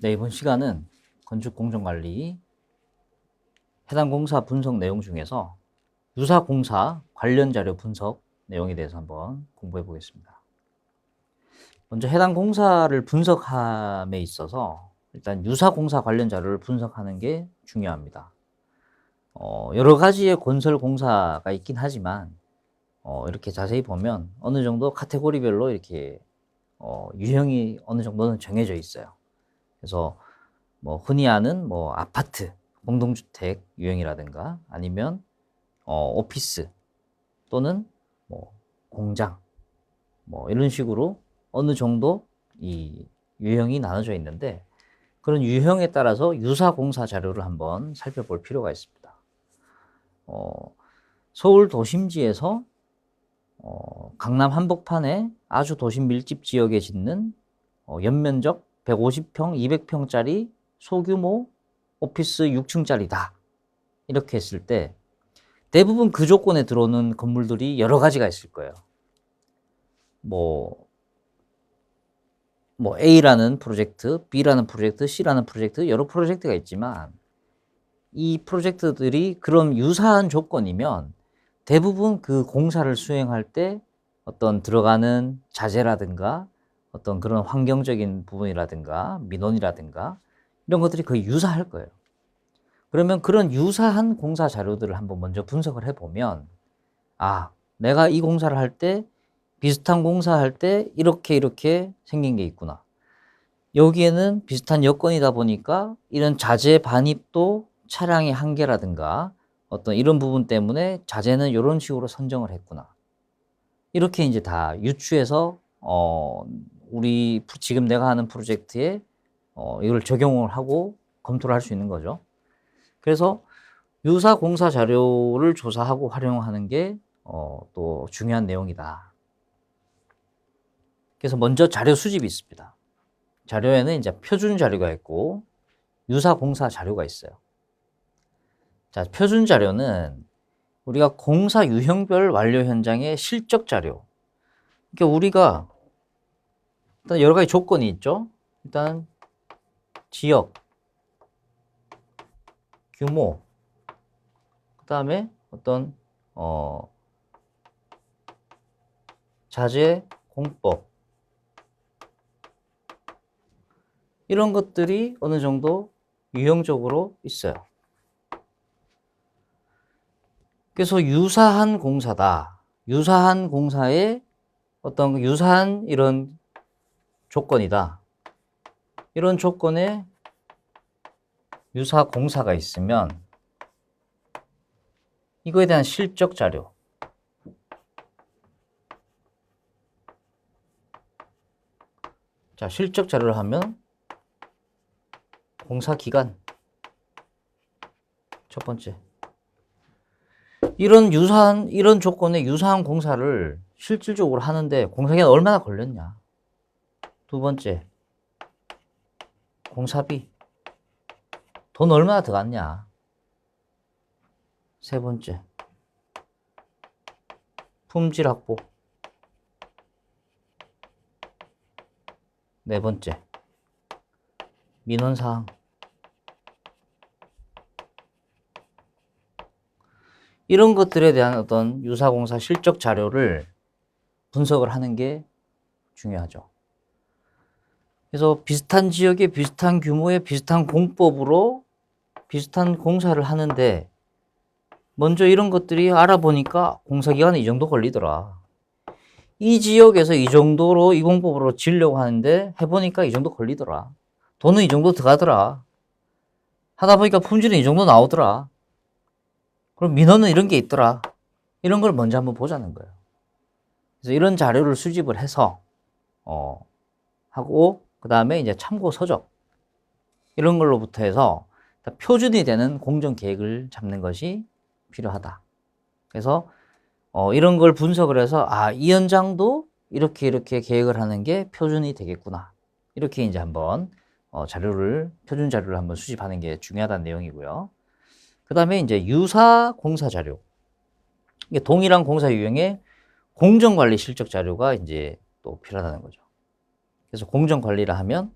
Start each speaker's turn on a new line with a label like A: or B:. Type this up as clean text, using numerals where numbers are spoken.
A: 네, 이번 시간은 건축공정관리 해당 공사 분석 내용 중에서 유사공사 관련 자료 분석 내용에 대해서 한번 공부해 보겠습니다. 먼저 해당 공사를 분석함에 있어서 일단 유사공사 관련 자료를 분석하는 게 중요합니다. 여러 가지의 건설 공사가 있긴 하지만 이렇게 자세히 보면 어느 정도 카테고리별로 이렇게 유형이 어느 정도는 정해져 있어요. 그래서 뭐 흔히 아는 뭐 아파트, 공동주택 유형이라든가 아니면 오피스 또는 뭐 공장 뭐 이런 식으로 어느 정도 이 유형이 나눠져 있는데 그런 유형에 따라서 유사공사 자료를 한번 살펴볼 필요가 있습니다. 서울 도심지에서 강남 한복판에 아주 도심 밀집 지역에 짓는 연면적 150평, 200평짜리 소규모 오피스 6층짜리다. 이렇게 했을 때 대부분 그 조건에 들어오는 건물들이 여러 가지가 있을 거예요. 뭐 A라는 프로젝트, B라는 프로젝트, C라는 프로젝트, 여러 프로젝트가 있지만 이 프로젝트들이 그런 유사한 조건이면 대부분 그 공사를 수행할 때 어떤 들어가는 자재라든가 어떤 그런 환경적인 부분이라든가 민원이라든가 이런 것들이 거의 유사할 거예요. 그러면 그런 유사한 공사 자료들을 한번 먼저 분석을 해보면 내가 이 공사를 할 때 비슷한 공사할 때 이렇게 생긴 게 있구나. 여기에는 비슷한 여건이다 보니까 이런 자재 반입도 차량의 한계라든가 어떤 이런 부분 때문에 자재는 이런 식으로 선정을 했구나. 이렇게 이제 다 유추해서 우리 지금 내가 하는 프로젝트에 이걸 적용을 하고 검토를 할 수 있는 거죠. 그래서 유사 공사 자료를 조사하고 활용하는 게 또 중요한 내용이다. 그래서 먼저 자료 수집이 있습니다. 자료에는 이제 표준 자료가 있고 유사 공사 자료가 있어요. 자, 표준 자료는 우리가 공사 유형별 완료 현장의 실적 자료. 그러니까 우리가 일단 여러 가지 조건이 있죠. 일단 지역, 규모, 그 다음에 어떤 자재 공법 이런 것들이 어느 정도 유형적으로 있어요. 그래서 유사한 공사다. 유사한 공사에 어떤 유사한 이런 조건이다. 이런 조건에 유사 공사가 있으면 이거에 대한 실적 자료. 자, 실적 자료를 하면 공사 기간. 첫 번째. 이런 조건의 유사한 공사를 실질적으로 하는데 공사기간 얼마나 걸렸냐. 두 번째. 공사비. 돈 얼마나 들어갔냐. 세 번째. 품질 확보. 네 번째. 민원사항. 이런 것들에 대한 어떤 유사공사 실적 자료를 분석을 하는 게 중요하죠. 그래서 비슷한 지역에 비슷한 규모의 비슷한 공법으로 비슷한 공사를 하는데 먼저 이런 것들이 알아보니까 공사기간이 이 정도 걸리더라. 이 지역에서 이 정도로 이 공법으로 지으려고 하는데 해보니까 이 정도 걸리더라. 돈은 이 정도 들어가더라. 하다 보니까 품질은 이 정도 나오더라. 그럼 민원은 이런 게 있더라. 이런 걸 먼저 한번 보자는 거예요. 그래서 이런 자료를 수집을 해서 하고 그 다음에 이제 참고 서적 이런 걸로부터 해서 표준이 되는 공정 계획을 잡는 것이 필요하다. 그래서 이런 걸 분석을 해서 이 현장도 이렇게 계획을 하는 게 표준이 되겠구나. 이렇게 이제 한번 표준 자료를 한번 수집하는 게 중요하다는 내용이고요. 그 다음에 이제 유사 공사 자료. 이게 동일한 공사 유형의 공정관리 실적 자료가 이제 또 필요하다는 거죠. 그래서 공정관리라 하면